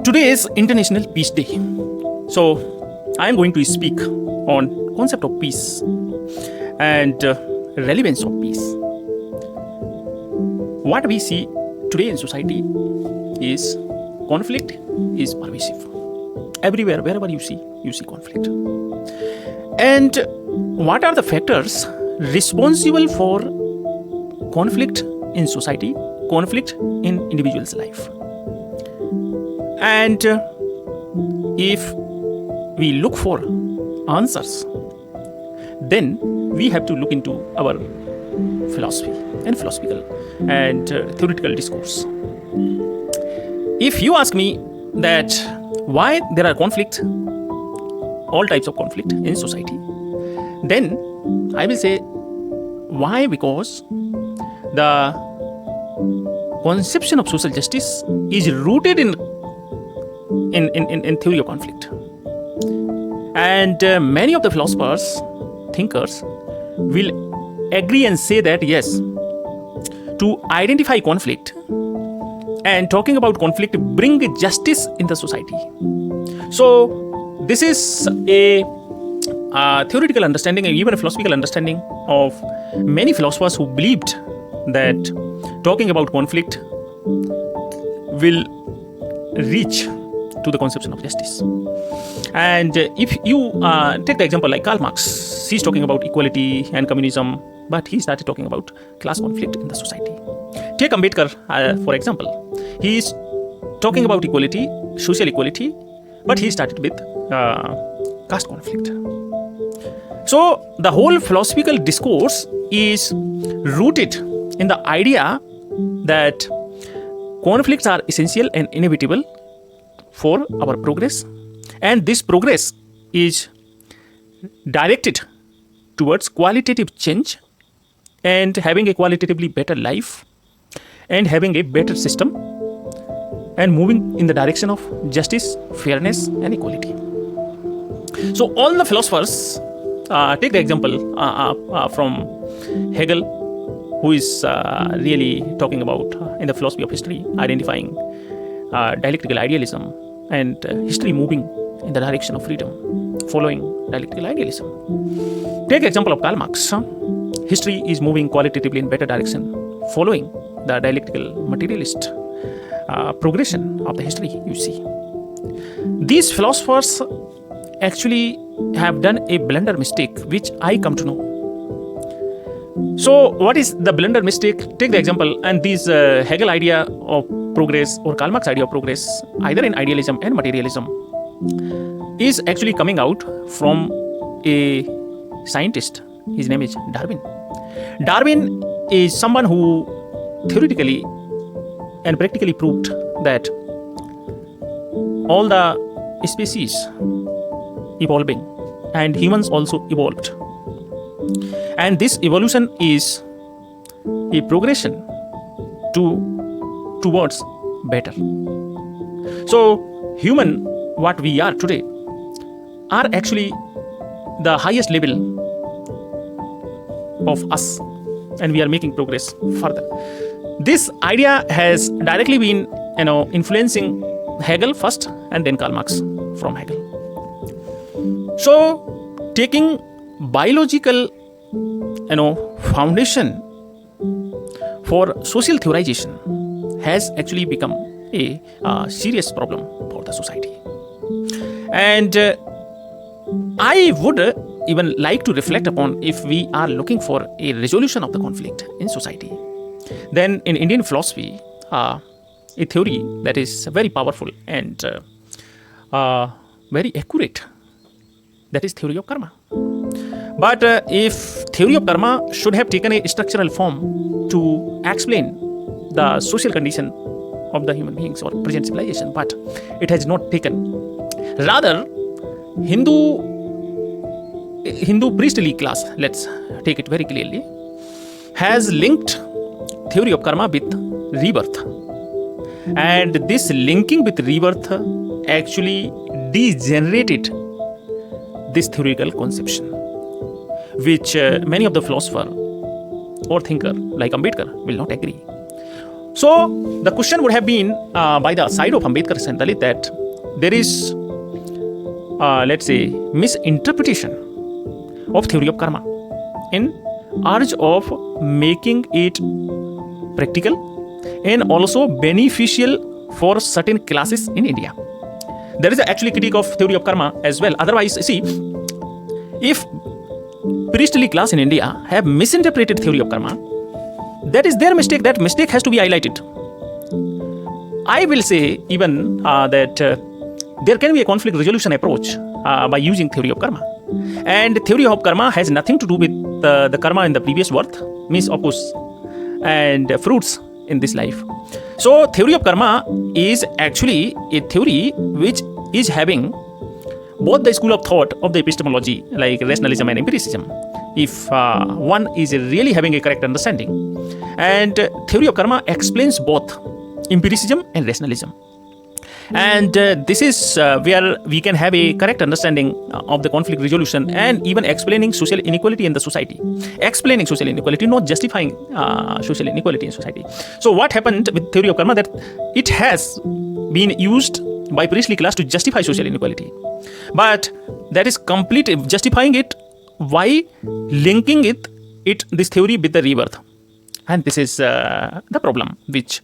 Today is International Peace Day. So I am going to speak on concept of peace and relevance of peace. What we see today in society is conflict is pervasive. Everywhere, wherever you see conflict. And what are the factors responsible for conflict in society, conflict in individual's life? And if we look for answers, then we have to look into our philosophy and philosophical and theoretical discourse. If you ask me that why there are conflict, all types of conflict in society, then I will say why, because the conception of social justice is rooted in theory of conflict. And many of the philosophers, thinkers will agree and say that yes, to identify conflict and talking about conflict bring justice in the society. So this is a theoretical understanding and even a philosophical understanding of many philosophers who believed that talking about conflict will reach to the conception of justice. And if you take the example like Karl Marx, he's talking about equality and communism, but he started talking about class conflict in the society. Take Ambedkar, for example. He is talking about equality, social equality, but he started with caste conflict. So the whole philosophical discourse is rooted in the idea that conflicts are essential and inevitable for our progress, and this progress is directed towards qualitative change and having a qualitatively better life and having a better system and moving in the direction of justice, fairness and equality. So all the philosophers, take the example from Hegel, who is really talking about in the philosophy of history, identifying dialectical idealism and history moving in the direction of freedom, following dialectical idealism. Take example of Karl Marx. History is moving qualitatively in better direction, following the dialectical materialist progression of the history you see. These philosophers actually have done a blunder mistake, which I come to know. So what is the blunder mistake? Take the example, and this Hegel idea of progress or Karl Marx idea of progress, either in idealism and materialism, is actually coming out from a scientist. His name is Darwin. Darwin is someone who theoretically and practically proved that all the species evolving and humans also evolved. And this evolution is a progression towards better. So human, what we are today, are actually the highest level of us, and we are making progress further. This idea has directly been influencing Hegel first and then Karl Marx from Hegel. So taking biological foundation for social theorization has actually become a serious problem for the society. And I would even like to reflect upon, if we are looking for a resolution of the conflict in society, then in Indian philosophy, a theory that is very powerful and very accurate, that is theory of karma. But if theory of karma should have taken a structural form to explain the social condition of the human beings or present civilization, but it has not taken. Rather, Hindu priestly class, let's take it very clearly, has linked theory of karma with rebirth. And this linking with rebirth actually degenerated this theoretical conception, which many of the philosophers or thinker like Ambedkar will not agree. So the question would have been by the side of Ambedkar and Dalit that there is, let's say, misinterpretation of theory of karma in urge of making it practical and also beneficial for certain classes in India. There is actually critique of theory of karma as well. Otherwise, see, if priestly class in India have misinterpreted theory of karma, that is their mistake. That mistake has to be highlighted. I will say even that there can be a conflict resolution approach by using theory of karma. And theory of karma has nothing to do with the karma in the previous birth, means of course, and fruits in this life. So theory of karma is actually a theory which is having both the school of thought of the epistemology, like rationalism and empiricism, if one is really having a correct understanding. And theory of karma explains both empiricism and rationalism. And this is where we can have a correct understanding of the conflict resolution and even explaining social inequality in the society. Explaining social inequality, not justifying social inequality in society. So what happened with theory of karma, that it has been used by priestly class to justify social inequality. But that is complete justifying it. Why? Linking this theory with the rebirth. And this is the problem which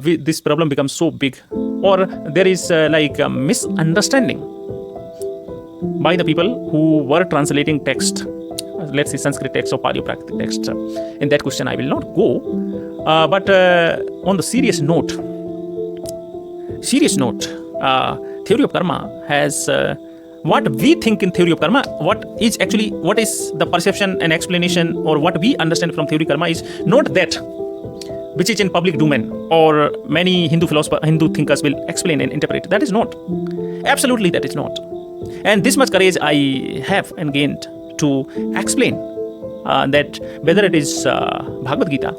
this problem becomes so big, or there is like a misunderstanding by the people who were translating text, let's say Sanskrit text or Pali Prakrit text. In that question I will not go, but on the serious note, theory of karma has what we think in theory of karma, what is the perception and explanation, or what we understand from theory of karma is not that which is in public domain, or many Hindu thinkers will explain and interpret. That is not. Absolutely, that is not. And this much courage I have and gained to explain that whether it is Bhagavad Gita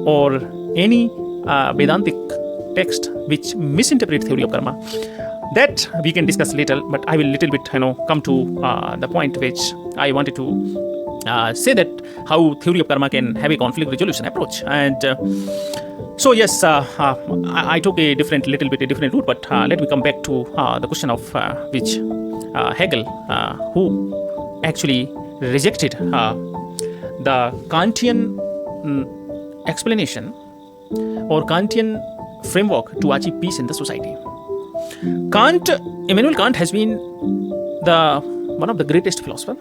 or any Vedantic text which misinterpret theory of karma, that we can discuss later. But I will little bit come to the point which I wanted to say, that how theory of karma can have a conflict resolution approach. And so yes, I took a different route, but let me come back to the question of which Hegel, who actually rejected the Kantian explanation or Kantian framework to achieve peace in the society. Immanuel Kant has been one of the greatest philosophers,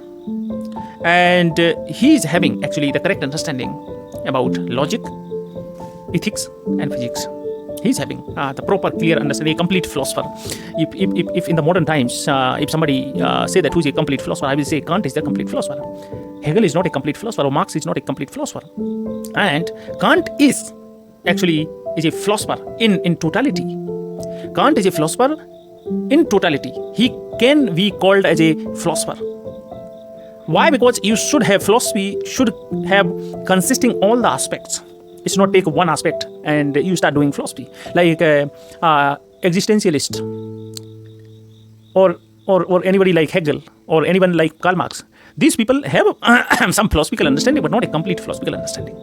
and he is having actually the correct understanding about logic, ethics and physics. He is having the proper clear understanding, a complete philosopher. If in the modern times, if somebody say that who is a complete philosopher, I will say Kant is the complete philosopher. Hegel is not a complete philosopher, or Marx is not a complete philosopher. And Kant is actually a philosopher in totality. Kant is a philosopher in totality. He can be called as a philosopher. Why? Because you should have philosophy, should have consisting all the aspects. It's not take one aspect and you start doing philosophy. Like existentialist or anybody like Hegel or anyone like Karl Marx. These people have some philosophical understanding, but not a complete philosophical understanding.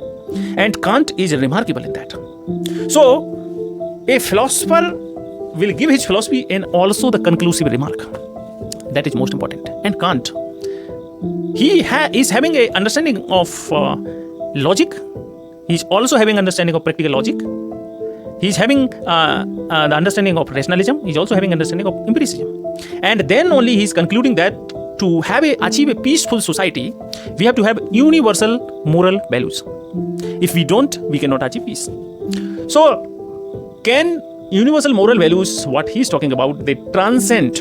And Kant is remarkable in that. So, a philosopher will give his philosophy and also the conclusive remark. That is most important. And Kant, he is having a understanding of logic. He is also having understanding of practical logic. He is having the understanding of rationalism. He is also having understanding of empiricism. And then only he is concluding that to achieve a peaceful society, we have to have universal moral values. If we don't, we cannot achieve peace. So, can universal moral values, what he is talking about, they transcend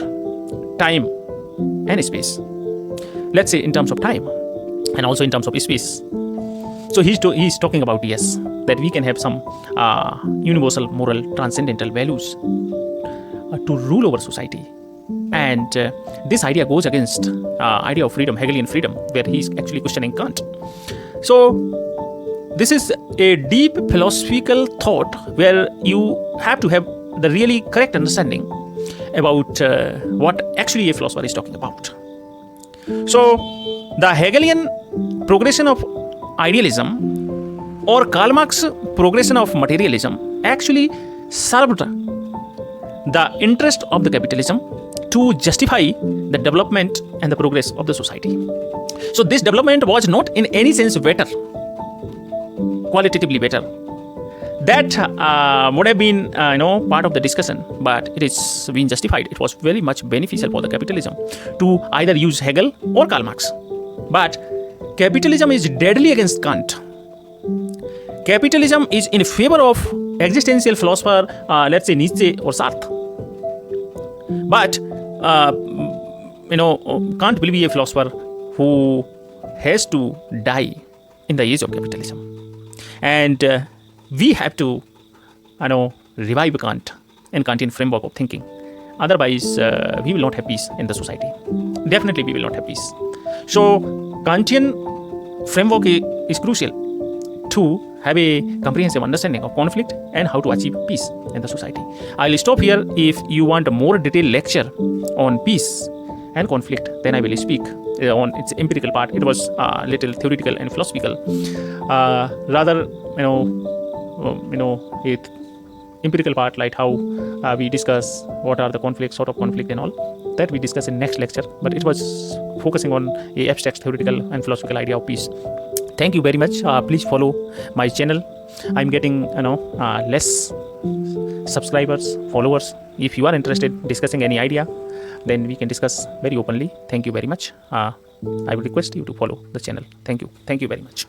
time and space. Let's say in terms of time and also in terms of space. So he's talking about, yes, that we can have some universal moral transcendental values to rule over society. And this idea goes against idea of freedom, Hegelian freedom, where he's actually questioning Kant. So this is a deep philosophical thought where you have to have the really correct understanding about what actually a philosopher is talking about. So the Hegelian progression of idealism or Karl Marx's progression of materialism actually served the interest of the capitalism to justify the development and the progress of the society. So this development was not in any sense better, qualitatively better. That would have been part of the discussion, but it is being justified. It was very much beneficial for the capitalism to either use Hegel or Karl Marx. But capitalism is deadly against Kant. Capitalism is in favor of existential philosopher, let's say Nietzsche or Sartre. But Kant will be a philosopher who has to die in the age of capitalism, and we have to revive Kant and Kantian framework of thinking. Otherwise, we will not have peace in the society. Definitely, we will not have peace. So, Kantian framework is crucial to have a comprehensive understanding of conflict and how to achieve peace in the society. I'll stop here. If you want a more detailed lecture on peace and conflict, then I will speak on its empirical part. It was a little theoretical and philosophical. Rather, it empirical part, like how we discuss what are the conflicts, sort of conflict and all, that we discuss in next lecture. But it was focusing on a abstract theoretical and philosophical idea of peace. Thank you very much. Please follow my channel. I'm getting less subscribers, followers. If you are interested in discussing any idea, then we can discuss very openly. Thank you very much. I would request you to follow the channel. Thank you very much.